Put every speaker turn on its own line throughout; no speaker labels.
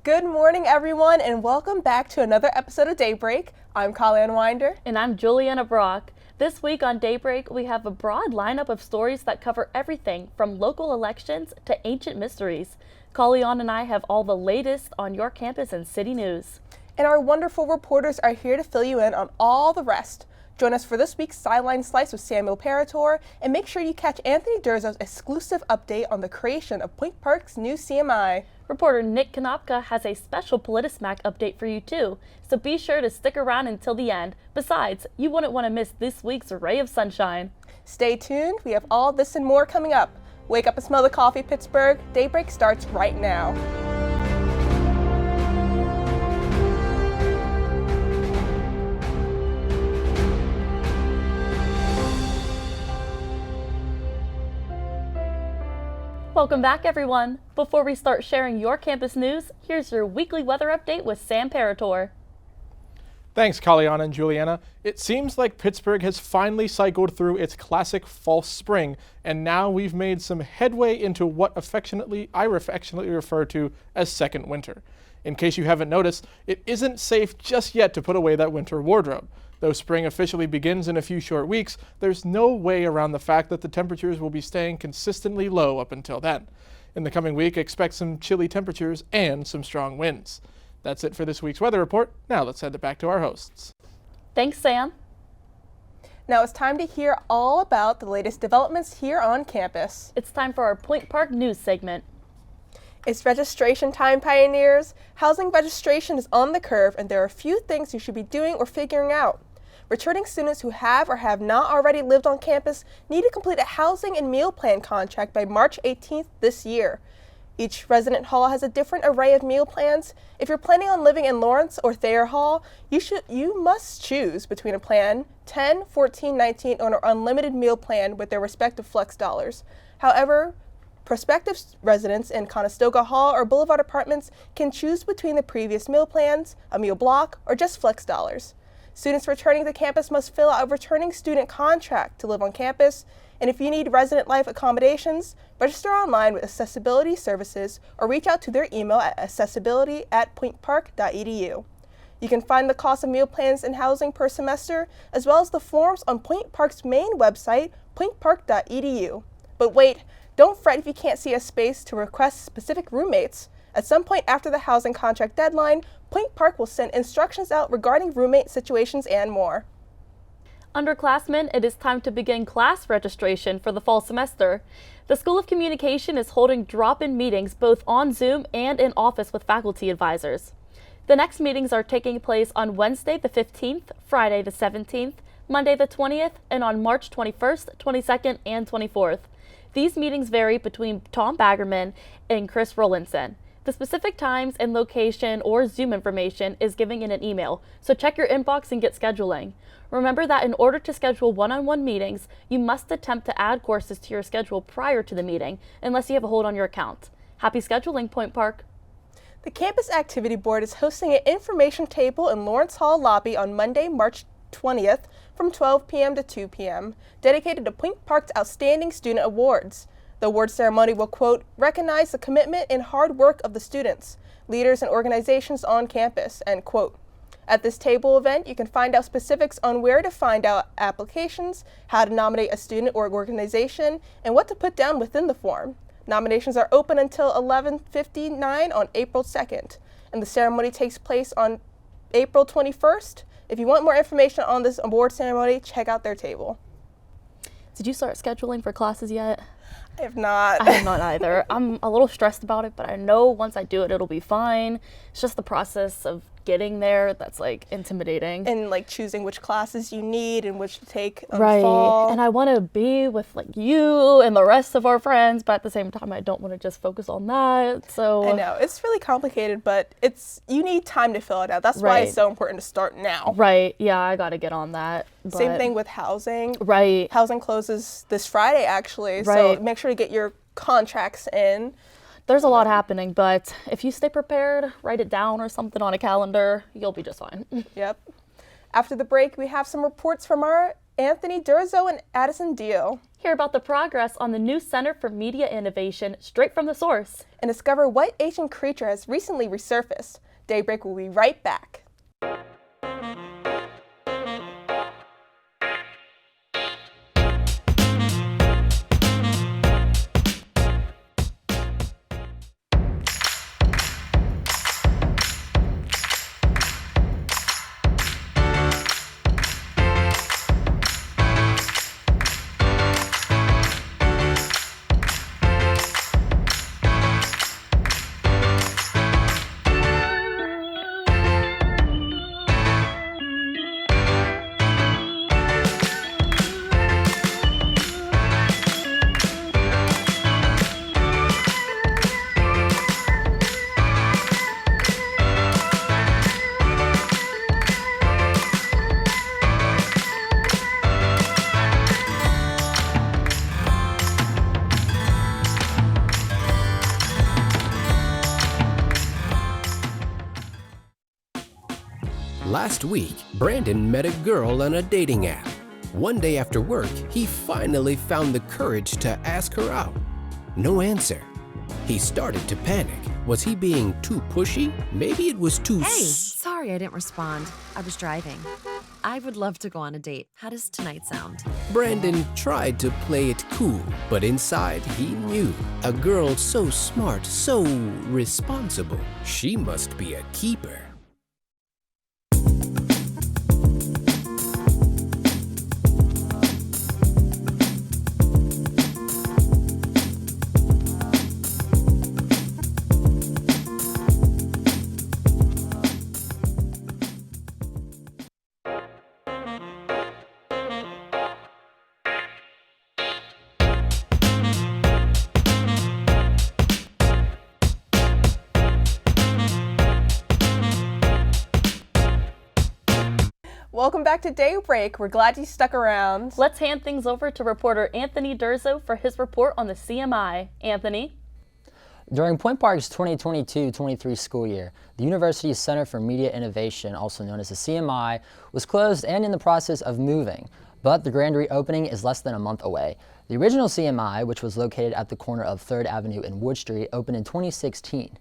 Good morning, everyone, and welcome back to another episode of Daybreak. I'm Colleen Winder.
And I'm Juliana Brock. This week on Daybreak, we have a broad lineup of stories that cover everything from local elections to ancient mysteries. Colleen and I have all the latest on your campus and city news.
And our wonderful reporters are here to fill you in on all the rest. Join us for this week's Sideline Slice with Samuel Parator, and make sure you catch Anthony Durzo's exclusive update on the creation of Point Park's new CMI.
Reporter Nick Konopka has a special Politis Mack update for you too, so be sure to stick around until the end. Besides, you wouldn't want to miss this week's ray of sunshine.
Stay tuned, we have all this and more coming up. Wake up and smell the coffee, Pittsburgh. Daybreak starts right now.
Welcome back, everyone. Before we start sharing your campus news, here's your weekly weather update with Sam Parator.
Thanks, Colleen and Juliana. It seems like Pittsburgh has finally cycled through its classic false spring, and now we've made some headway into what I affectionately refer to as second winter. In case you haven't noticed, it isn't safe just yet to put away that winter wardrobe. Though spring officially begins in a few short weeks, there's no way around the fact that the temperatures will be staying consistently low up until then. In the coming week, expect some chilly temperatures and some strong winds. That's it for this week's weather report. Now let's head back to our hosts.
Thanks, Sam.
Now it's time to hear all about the latest developments here on campus.
It's time for our Point Park news segment.
It's registration time, pioneers. Housing registration is on the curve, and there are a few things you should be doing or figuring out. Returning students who have or have not already lived on campus need to complete a housing and meal plan contract by March 18th this year. Each resident hall has a different array of meal plans. If you're planning on living in Lawrence or Thayer Hall, you must choose between a plan 10, 14, 19, or an unlimited meal plan with their respective flex dollars. However, prospective residents in Conestoga Hall or Boulevard Apartments can choose between the previous meal plans, a meal block, or just flex dollars. Students returning to campus must fill out a returning student contract to live on campus, and if you need resident life accommodations, register online with Accessibility Services or reach out to their email at accessibility@pointpark.edu. You can find the cost of meal plans and housing per semester, as well as the forms on Point Park's main website, pointpark.edu. But wait, don't fret if you can't see a space to request specific roommates. At some point after the housing contract deadline, Point Park will send instructions out regarding roommate situations and more.
Underclassmen, it is time to begin class registration for the fall semester. The School of Communication is holding drop-in meetings both on Zoom and in office with faculty advisors. The next meetings are taking place on Wednesday the 15th, Friday the 17th, Monday the 20th, and on March 21st, 22nd, and 24th. These meetings vary between Tom Baggerman and Chris Rollinson. The specific times and location or Zoom information is given in an email, so check your inbox and get scheduling. Remember that in order to schedule one-on-one meetings, you must attempt to add courses to your schedule prior to the meeting, unless you have a hold on your account. Happy scheduling, Point Park.
The Campus Activity Board is hosting an information table in Lawrence Hall lobby on Monday, March 20th from 12 p.m. to 2 p.m., dedicated to Point Park's Outstanding Student Awards. The award ceremony will, quote, recognize the commitment and hard work of the students, leaders, and organizations on campus, end quote. At this table event, you can find out specifics on where to find out applications, how to nominate a student or organization, and what to put down within the form. Nominations are open until 11:59 on April 2nd, and the ceremony takes place on April 21st. If you want more information on this award ceremony, check out their table.
Did you start scheduling for classes yet?
I have not.
I have not either. I'm a little stressed about it, but I know once I do it, it'll be fine. It's just the process of getting there that's like intimidating.
And like choosing which classes you need and which to take in
Right.
fall.
And I want to be with like you and the rest of our friends, but at the same time, I don't want to just focus on that. So
I know it's really complicated, but you need time to fill it out. That's why it's so important to start now.
Right. Yeah, I got to get on that.
Same thing with housing.
Right.
Housing closes this Friday, actually.
Right.
So make sure to get your contracts in.
There's a lot happening, but if you stay prepared, write it down or something on a calendar, you'll be just fine.
Yep. After the break, we have some reports from our Anthony Durzo and Addison Deal.
Hear about the progress on the new Center for Media Innovation straight from the source.
And discover what ancient creature has recently resurfaced. Daybreak will be right back.
Last week, Brandon met a girl on a dating app. One day after work, he finally found the courage to ask her out. No answer. He started to panic. Was he being too pushy? Maybe it was too
Hey, sorry I didn't respond. I was driving. I would love to go on a date. How does tonight sound?
Brandon tried to play it cool, but inside he knew. A girl so smart, so responsible. She must be a keeper.
Welcome back to Daybreak. We're glad you stuck around.
Let's hand things over to reporter Anthony Durzo for his report on the CMI. Anthony?
During Point Park's 2022-23 school year, the university's Center for Media Innovation, also known as the CMI, was closed and in the process of moving, but the grand reopening is less than a month away. The original CMI, which was located at the corner of 3rd Avenue and Wood Street, opened in 2016.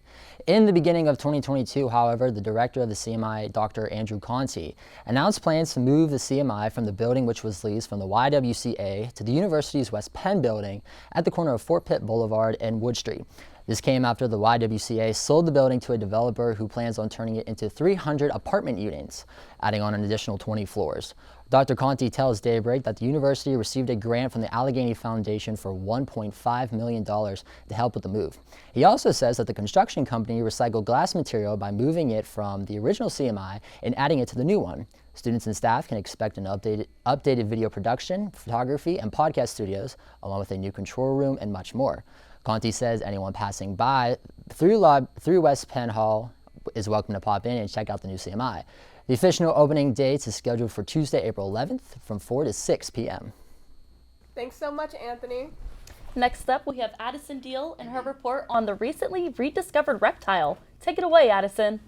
In the beginning of 2022, however, the director of the CMI, Dr. Andrew Conti, announced plans to move the CMI from the building which was leased from the YWCA to the university's West Penn building at the corner of Fort Pitt Boulevard and Wood Street. This came after the YWCA sold the building to a developer who plans on turning it into 300 apartment units, adding on an additional 20 floors. Dr. Conti tells Daybreak that the university received a grant from the Allegheny Foundation for $1.5 million to help with the move. He also says that the construction company recycled glass material by moving it from the original CMI and adding it to the new one. Students and staff can expect an updated video production, photography, and podcast studios, along with a new control room and much more. Conti says anyone passing by through West Penn Hall is welcome to pop in and check out the new CMI. The official opening date is scheduled for Tuesday, April 11th from 4 to 6 p.m.
Thanks so much, Anthony.
Next up, we have Addison Deal and her report on the recently rediscovered reptile. Take it away, Addison.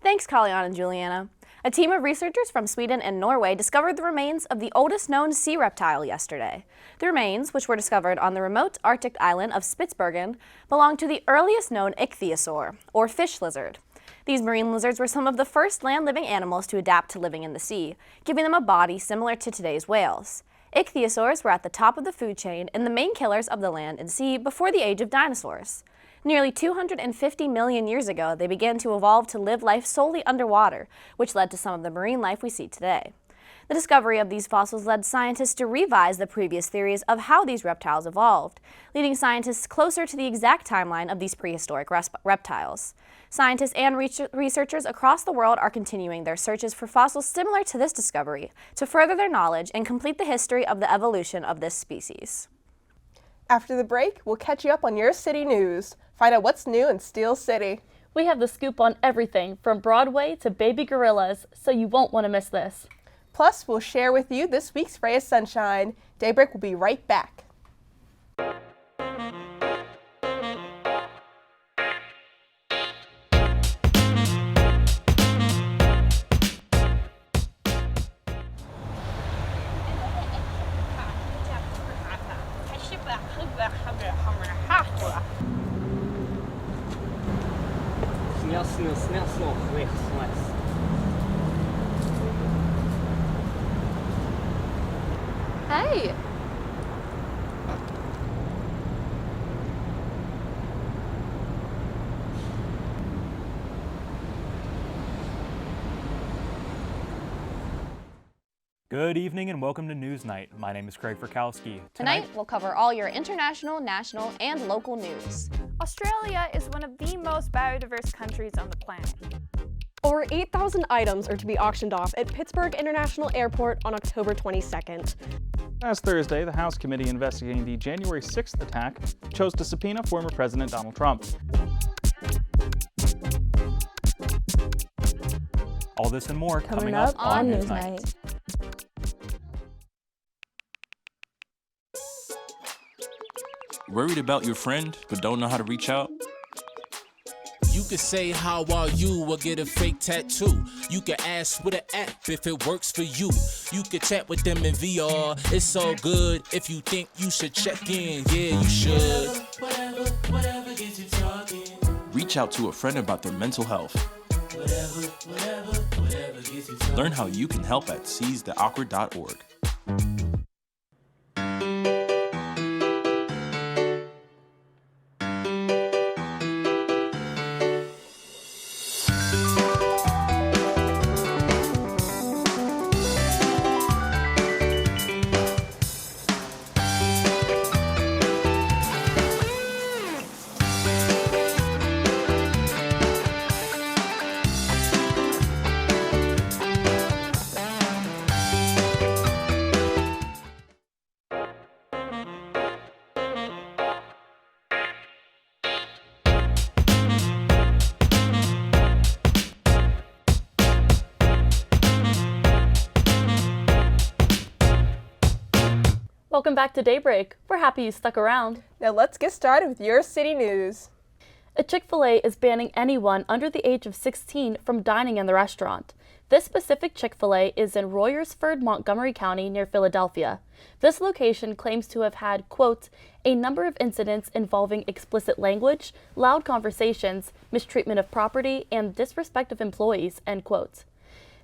Thanks, Kaliana and Juliana. A team of researchers from Sweden and Norway discovered the remains of the oldest known sea reptile yesterday. The remains, which were discovered on the remote Arctic island of Spitsbergen, belong to the earliest known ichthyosaur, or fish lizard. These marine lizards were some of the first land-living animals to adapt to living in the sea, giving them a body similar to today's whales. Ichthyosaurs were at the top of the food chain and the main killers of the land and sea before the age of dinosaurs. Nearly 250 million years ago, they began to evolve to live life solely underwater, which led to some of the marine life we see today. The discovery of these fossils led scientists to revise the previous theories of how these reptiles evolved, leading scientists closer to the exact timeline of these prehistoric reptiles. Scientists and researchers across the world are continuing their searches for fossils similar to this discovery to further their knowledge and complete the history of the evolution of this species.
After the break, we'll catch you up on your city news. Find out what's new in Steel City.
We have the scoop on everything from Broadway to baby gorillas, so you won't want to miss this.
Plus, we'll share with you this week's ray of sunshine. Daybreak will be right back.
Hey!
Good evening and welcome to Newsnight. My name is Craig Frykowski.
Tonight, we'll cover all your international, national, and local news.
Australia is one of the most biodiverse countries on the planet.
Over 8,000 items are to be auctioned off at Pittsburgh International Airport on October 22nd.
Last Thursday, the House committee investigating the January 6th attack chose to subpoena former President Donald Trump.
All this and more coming
up
up on
Newsnight.
Newsnight.
Worried about your friend, but don't know how to reach out?
You could say how are you or get a fake tattoo. You could ask with an app if it works for you. You could chat with them in VR. It's all good if you think you should check in. Yeah, you should.
Whatever gets you talking. Reach out to a friend about their mental health. Whatever gets you talking. Learn how you can help at seizetheawkward.org.
Welcome back to Daybreak. We're happy you stuck around.
Now let's get started with your city news.
A Chick-fil-A is banning anyone under the age of 16 from dining in the restaurant. This specific Chick-fil-A is in Royersford, Montgomery County, near Philadelphia. This location claims to have had, quote, a number of incidents involving explicit language, loud conversations, mistreatment of property, and disrespect of employees, end quote.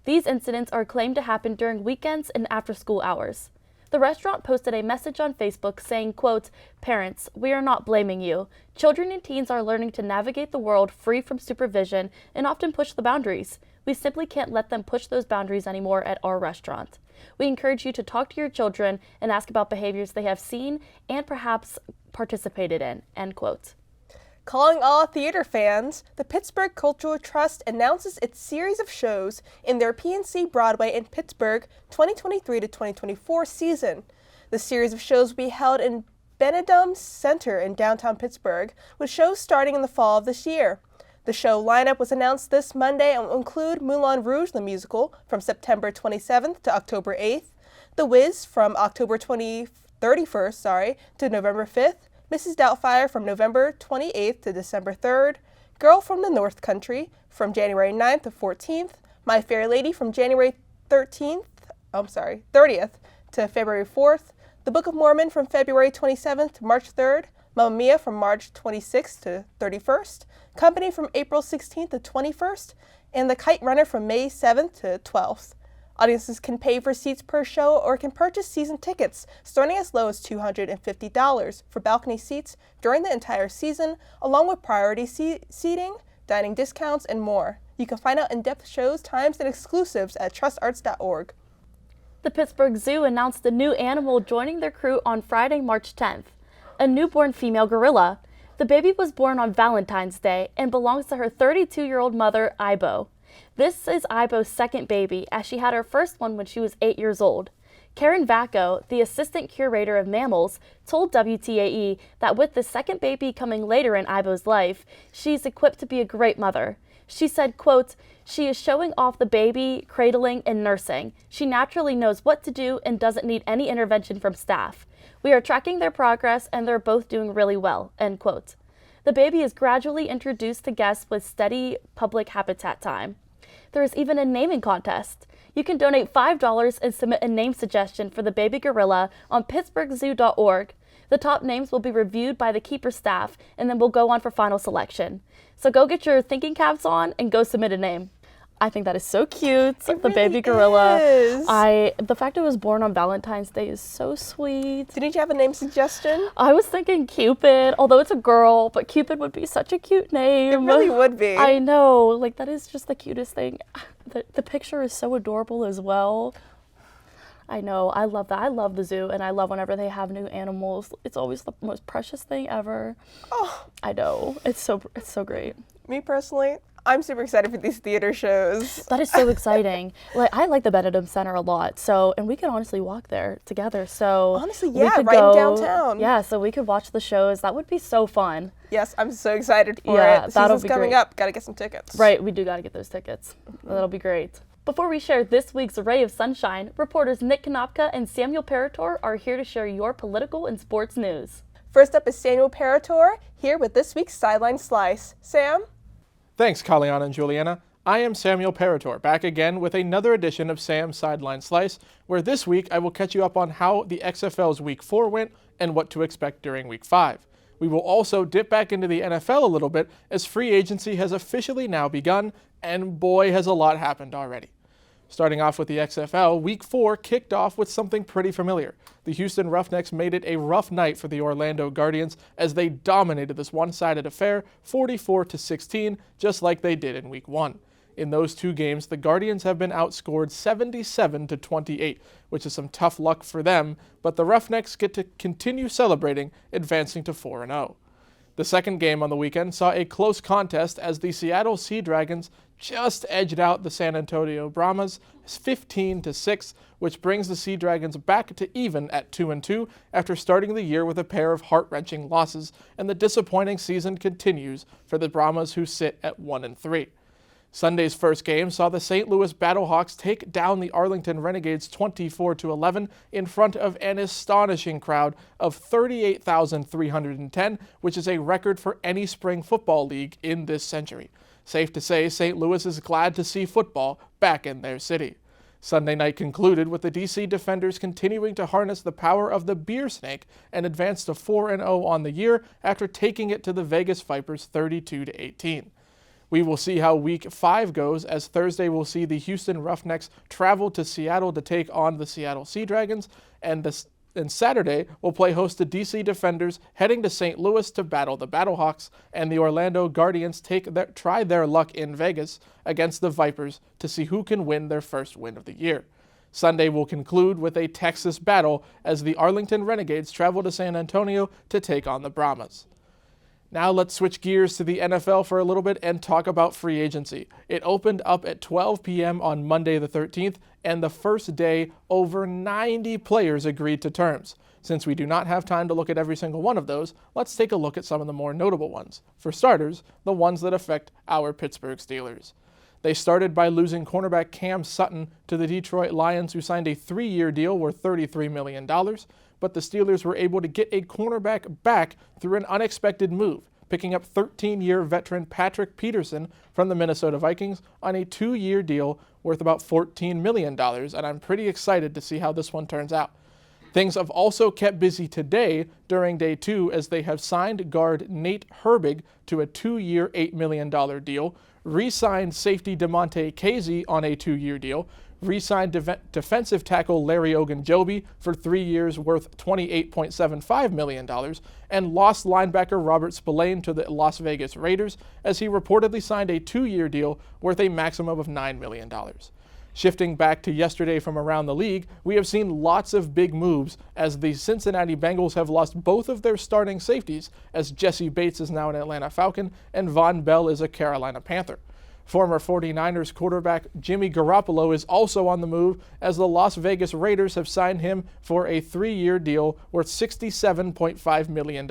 These incidents are claimed to happen during weekends and after-school hours. The restaurant posted a message on Facebook saying, quote, parents, we are not blaming you. Children and teens are learning to navigate the world free from supervision and often push the boundaries. We simply can't let them push those boundaries anymore at our restaurant. We encourage you to talk to your children and ask about behaviors they have seen and perhaps participated in, end quote.
Calling all theater fans, the Pittsburgh Cultural Trust announces its series of shows in their PNC Broadway in Pittsburgh 2023 to 2024 season. The series of shows will be held in Benedum Center in downtown Pittsburgh, with shows starting in the fall of this year. The show lineup was announced this Monday and will include Moulin Rouge the musical from September 27th to October 8th, The Wiz from October 31st to November 5th, Mrs. Doubtfire from November 28th to December 3rd, Girl from the North Country from January 9th to 14th, My Fair Lady from January 30th to February 4th, The Book of Mormon from February 27th to March 3rd, Mamma Mia from March 26th to 31st, Company from April 16th to 21st, and The Kite Runner from May 7th to 12th. Audiences can pay for seats per show or can purchase season tickets starting as low as $250 for balcony seats during the entire season, along with priority seating, dining discounts, and more. You can find out in-depth shows, times, and exclusives at trustarts.org.
The Pittsburgh Zoo announced a new animal joining their crew on Friday, March 10th, a newborn female gorilla. The baby was born on Valentine's Day and belongs to her 32-year-old mother, Ibo. This is Ibo's second baby, as she had her first one when she was 8 years old. Karen Vacco, the assistant curator of mammals, told WTAE that with the second baby coming later in Ibo's life, she's equipped to be a great mother. She said, quote, she is showing off the baby, cradling, and nursing. She naturally knows what to do and doesn't need any intervention from staff. We are tracking their progress and they're both doing really well, end quote. The baby is gradually introduced to guests with steady public habitat time. There is even a naming contest. You can donate $5 and submit a name suggestion for the baby gorilla on pittsburghzoo.org. The top names will be reviewed by the keeper staff and then will go on for final selection. So go get your thinking caps on and go submit a name. I think that is so cute. The
really
baby gorilla.
is.
The fact it was born on Valentine's Day is so sweet.
Didn't you have a name suggestion?
I was thinking Cupid, although it's a girl, but Cupid would be such a cute name.
It really would be.
I know, like that is just the cutest thing. The picture is so adorable as well. I know, I love that. I love the zoo, and I love whenever they have new animals. It's always the most precious thing ever.
Oh,
I know, it's so great.
me personally, I'm super excited for these theater shows.
That is so exciting. Like I like the Benedum Center a lot. So, and we could honestly walk there together. So
honestly,
we
yeah,
could
right in
go,
downtown.
Yeah, so we could watch the shows. That would be so fun.
Yes, I'm so excited for
Yeah,
it. The
that'll
season's
be
coming
great.
up. Gotta get some tickets.
Right, we do got to get those tickets. That'll be great. Before we share this week's Ray of Sunshine, reporters Nick Konopka and Samuel Parator are here to share your political and sports news.
First up is Samuel Parator, here with this week's Sideline Slice. Sam?
Thanks, Kaliana and Juliana. I am Samuel Parator, back again with another edition of Sam's Sideline Slice, where this week I will catch you up on how the XFL's Week 4 went and what to expect during Week 5. We will also dip back into the NFL a little bit, as free agency has officially now begun, and boy has a lot happened already. Starting off with the XFL, Week 4 kicked off with something pretty familiar. The Houston Roughnecks made it a rough night for the Orlando Guardians as they dominated this one-sided affair 44-16, just like they did in Week 1. In those two games, the Guardians have been outscored 77-28, which is some tough luck for them, but the Roughnecks get to continue celebrating, advancing to 4-0. The second game on the weekend saw a close contest as the Seattle Sea Dragons just edged out the San Antonio Brahmas 15-6, which brings the Sea Dragons back to even at 2-2 after starting the year with a pair of heart-wrenching losses, and the disappointing season continues for the Brahmas, who sit at 1-3. Sunday's first game saw the St. Louis Battlehawks take down the Arlington Renegades 24-11 in front of an astonishing crowd of 38,310, which is a record for any spring football league in this century. Safe to say, St. Louis is glad to see football back in their city. Sunday night concluded with the DC Defenders continuing to harness the power of the beer snake and advance to 4-0 on the year after taking it to the Vegas Vipers 32-18. We will see how Week 5 goes, as Thursday will see the Houston Roughnecks travel to Seattle to take on the Seattle Sea Dragons, and Saturday will play host to DC Defenders heading to St. Louis to battle the Battlehawks, and the Orlando Guardians try their luck in Vegas against the Vipers to see who can win their first win of the year. Sunday will conclude with a Texas battle as the Arlington Renegades travel to San Antonio to take on the Brahmas. Now let's switch gears to the NFL for a little bit and talk about free agency. It opened up at 12 p.m. on Monday the 13th, and the first day, over 90 players agreed to terms. Since we do not have time to look at every single one of those, let's take a look at some of the more notable ones. For starters, the ones that affect our Pittsburgh Steelers. They started by losing cornerback Cam Sutton to the Detroit Lions, who signed a 3-year deal worth $33 million. But the Steelers were able to get a cornerback back through an unexpected move, picking up 13-year veteran Patrick Peterson from the Minnesota Vikings on a 2-year deal worth about $14 million, and I'm pretty excited to see how this one turns out. Things have also kept busy today during day 2, as they have signed guard Nate Herbig to a 2-year $8 million deal, re-signed safety DeMonte Casey on a 2-year deal, re-signed defensive tackle Larry Ogunjobi for 3 years worth $28.75 million, and lost linebacker Robert Spillane to the Las Vegas Raiders, as he reportedly signed a 2-year deal worth a maximum of $9 million. Shifting back to yesterday from around the league, we have seen lots of big moves, as the Cincinnati Bengals have lost both of their starting safeties, as Jesse Bates is now an Atlanta Falcon and Von Bell is a Carolina Panther. Former 49ers quarterback Jimmy Garoppolo is also on the move, as the Las Vegas Raiders have signed him for a 3-year deal worth $67.5 million.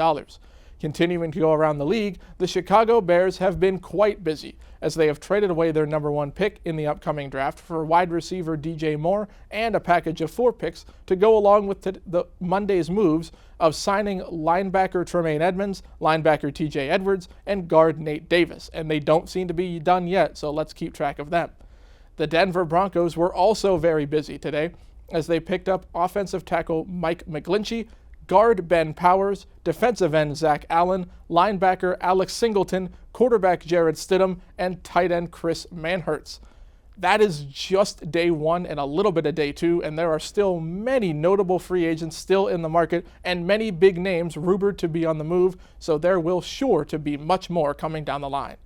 Continuing to go around the league, the Chicago Bears have been quite busy, as they have traded away their number 1 pick in the upcoming draft for wide receiver DJ Moore and a package of 4 picks to go along with the Monday's moves of signing linebacker Tremaine Edmonds, linebacker TJ Edwards, and guard Nate Davis, and they don't seem to be done yet, so let's keep track of them. The Denver Broncos were also very busy today, as they picked up offensive tackle Mike McGlinchey, guard Ben Powers, defensive end Zach Allen, linebacker Alex Singleton, quarterback Jared Stidham, and tight end Chris Manhertz. That is just day one and a little bit of day two, and there are still many notable free agents still in the market and many big names rumored to be on the move, so there will sure to be much more coming down the line.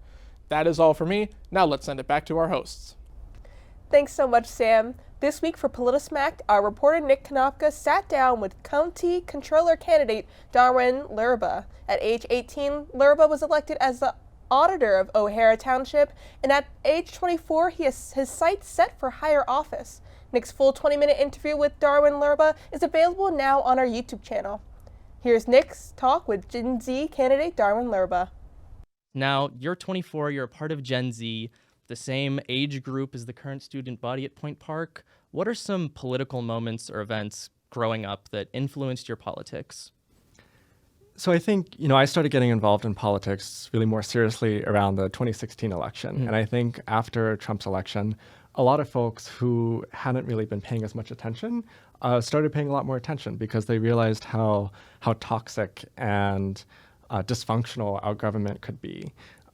That is all for me. Now let's send it back to our hosts.
Thanks so much, Sam. This week for Politis Mack, our reporter Nick Konopka sat down with County Controller candidate Darwin Lurba. At age 18, Lurba was elected as the auditor of O'Hara Township, and at age 24, he has his sights set for higher office. Nick's full 20-minute interview with Darwin Lurba is available now on our YouTube channel. Here's Nick's talk with Gen Z candidate Darwin Lurba.
Now, you're 24, you're a part of Gen Z, the same age group as the current student body at Point Park. What are some political moments or events growing up that influenced your politics?
So I think, I started getting involved in politics really more seriously around the 2016 election. And I think after Trump's election, a lot of folks who hadn't really been paying as much attention started paying a lot more attention because they realized how toxic and dysfunctional our government could be.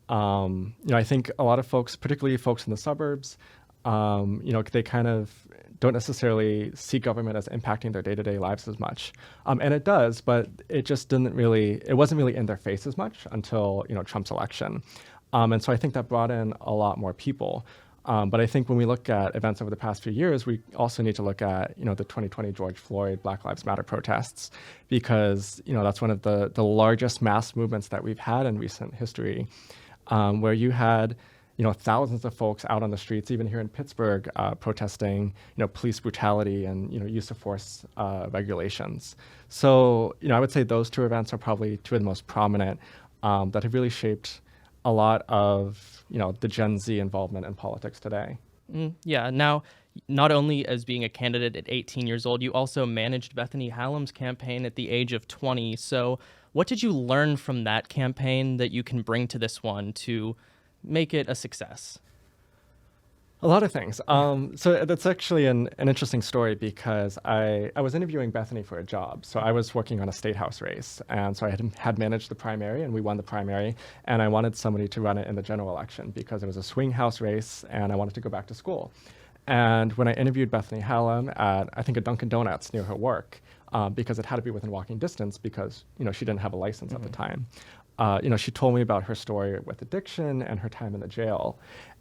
I think a lot of folks, particularly folks in the suburbs, they kind of don't necessarily see government as impacting their day-to-day lives as much. And it does, but it just wasn't really in their face as much until, Trump's election. And so I think that brought in a lot more people. But I think when we look at events over the past few years, we also need to look at, the 2020 George Floyd Black Lives Matter protests, because, that's one of the largest mass movements that we've had in recent history, where you had thousands of folks out on the streets, even here in Pittsburgh, protesting, police brutality and, use of force regulations. So, I would say those two events are probably two of the most prominent that have really shaped a lot of, the Gen Z involvement in politics today.
Yeah. Now, not only as being a candidate at 18 years old, you also managed Bethany Hallam's campaign at the age of 20. So what did you learn from that campaign that you can bring to this one to make it a success?
A lot of things. So that's actually an interesting story because I was interviewing Bethany for a job. So I was working on a state house race. And so I had managed the primary and we won the primary. And I wanted somebody to run it in the general election because it was a swing house race and I wanted to go back to school. And when I interviewed Bethany Hallam at, I think, a Dunkin' Donuts near her work, because it had to be within walking distance because, she didn't have a license at the time. She told me about her story with addiction and her time in the jail.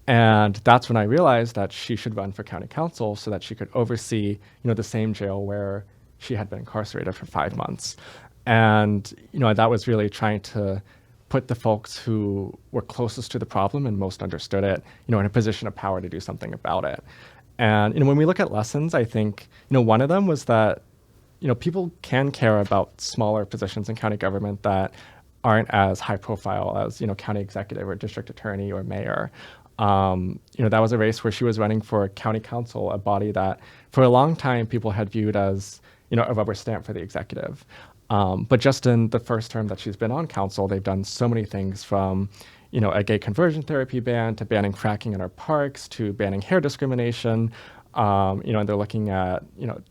And that's when I realized that she should run for county council so that she could oversee, the same jail where she had been incarcerated for 5 months. And, that was really trying to put the folks who were closest to the problem and most understood it, in a position of power to do something about it. And, when we look at lessons, I think, one of them was that, people can care about smaller positions in county government that aren't as high profile as, county executive or district attorney or mayor. That was a race where she was running for county council, a body that for a long time people had viewed as, a rubber stamp for the executive. But just in the first term that she's been on council, they've done so many things from, a gay conversion therapy ban to banning fracking in our parks to banning hair discrimination. And they're looking at,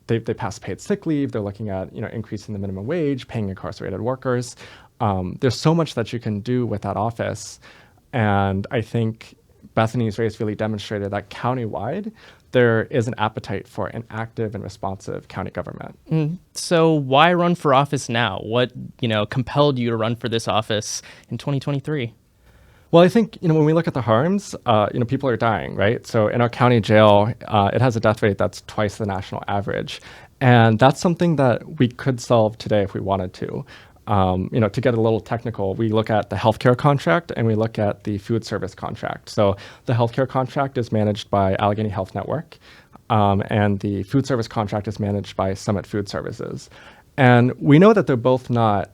they passed paid sick leave. They're looking at, increasing the minimum wage, paying incarcerated workers. There's so much that you can do with that office. And I think Bethany's race really demonstrated that countywide, there is an appetite for an active and responsive county government.
So why run for office now? What, compelled you to run for this office in 2023?
Well, I think, when we look at the harms, people are dying, right? So in our county jail, it has a death rate that's twice the national average. And that's something that we could solve today if we wanted to. To get a little technical, we look at the healthcare contract and we look at the food service contract. So the healthcare contract is managed by Allegheny Health Network, and the food service contract is managed by Summit Food Services. And we know that they're both not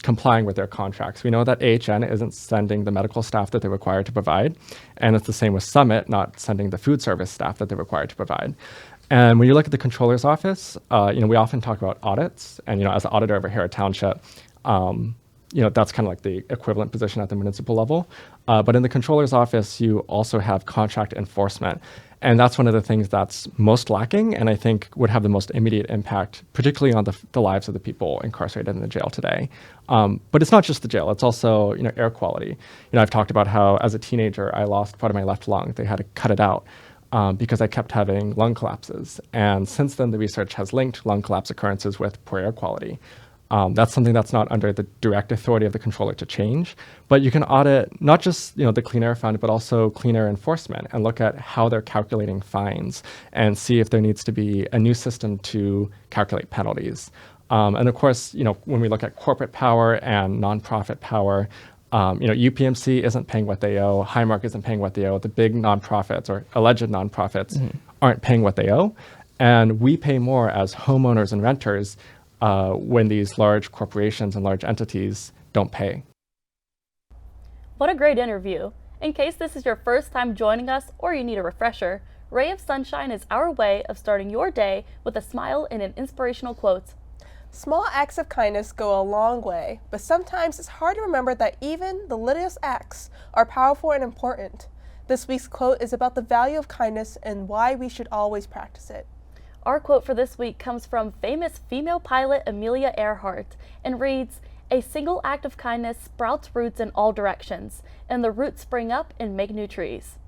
complying with their contracts. We know that AHN isn't sending the medical staff that they're required to provide, and it's the same with Summit not sending the food service staff that they're required to provide. And when you look at the controller's office, we often talk about audits. And, as an auditor of O'Hara Township, that's kind of like the equivalent position at the municipal level. But in the controller's office, you also have contract enforcement. And that's one of the things that's most lacking and I think would have the most immediate impact, particularly on the lives of the people incarcerated in the jail today. But it's not just the jail, it's also air quality. I've talked about how as a teenager, I lost part of my left lung. They had to cut it out because I kept having lung collapses. And since then, the research has linked lung collapse occurrences with poor air quality. That's something that's not under the direct authority of the controller to change, but you can audit not just the Clean Air Fund, but also clean air enforcement and look at how they're calculating fines and see if there needs to be a new system to calculate penalties. And of course, when we look at corporate power and nonprofit power, UPMC isn't paying what they owe, Highmark isn't paying what they owe, the big nonprofits or alleged nonprofits aren't paying what they owe, and we pay more as homeowners and renters when these large corporations and large entities don't pay.
What a great interview. In case this is your first time joining us or you need a refresher, Ray of Sunshine is our way of starting your day with a smile and an inspirational quote.
Small acts of kindness go a long way, but sometimes it's hard to remember that even the littlest acts are powerful and important. This week's quote is about the value of kindness and why we should always practice it.
Our quote for this week comes from famous female pilot Amelia Earhart and reads, "A single act of kindness sprouts roots in all directions, and the roots spring up and make new trees."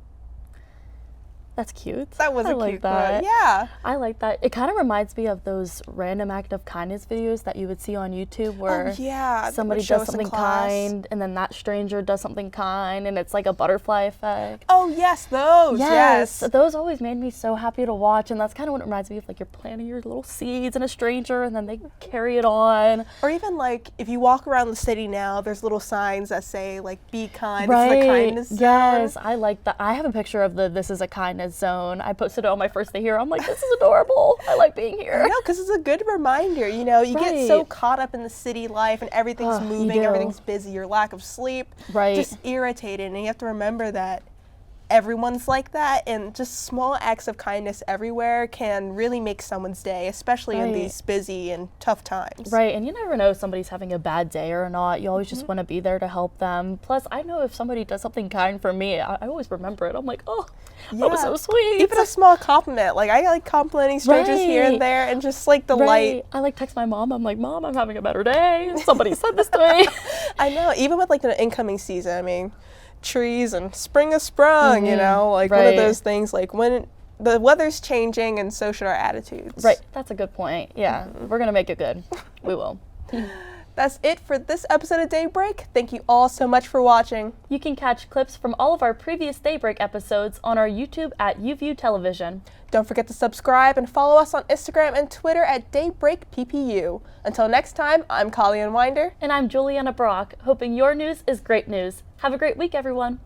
That's cute.
That was
I
a
like
cute
that.
quote. Yeah.
I like that. It kind of reminds me of those random act of kindness videos that you would see on YouTube where somebody does something kind and then that stranger does something kind and it's like a butterfly effect.
Oh yes, those. Yes.
Those always made me so happy to watch, and that's kind of what it reminds me of, like you're planting your little seeds in a stranger and then they carry it on.
Or even like if you walk around the city now, there's little signs that say like be kind.
Right.
This is the kindness zone.
Yes, I like that. I have a picture of the "This is a kindness zone." I posted it on my first day here. I'm like, this is adorable. I like being here.
No, because it's a good reminder. You get so caught up in the city life and everything's moving, everything's busy, your lack of sleep, just irritated. And you have to remember that everyone's like that, and just small acts of kindness everywhere can really make someone's day, especially in these busy and tough times.
Right, and you never know if somebody's having a bad day or not. You always just want to be there to help them. Plus, I know if somebody does something kind for me, I always remember it. I'm like, oh, that was so sweet.
Even a small compliment. Like, I like complimenting strangers here and there, and just like the light.
I like text my mom. I'm like, Mom, I'm having a better day. Somebody said this to me.
I know, even with like the incoming season, I mean, trees and spring has sprung, like one of those things, like when the weather's changing and so should our attitudes.
Right, that's a good point. Yeah, we're gonna make it good. We will.
That's it for this episode of Daybreak. Thank you all so much for watching.
You can catch clips from all of our previous Daybreak episodes on our YouTube at UView Television.
Don't forget to subscribe and follow us on Instagram and Twitter at DaybreakPPU. Until next time, I'm Colleen Winder.
And I'm Juliana Brock, hoping your news is great news. Have a great week, everyone.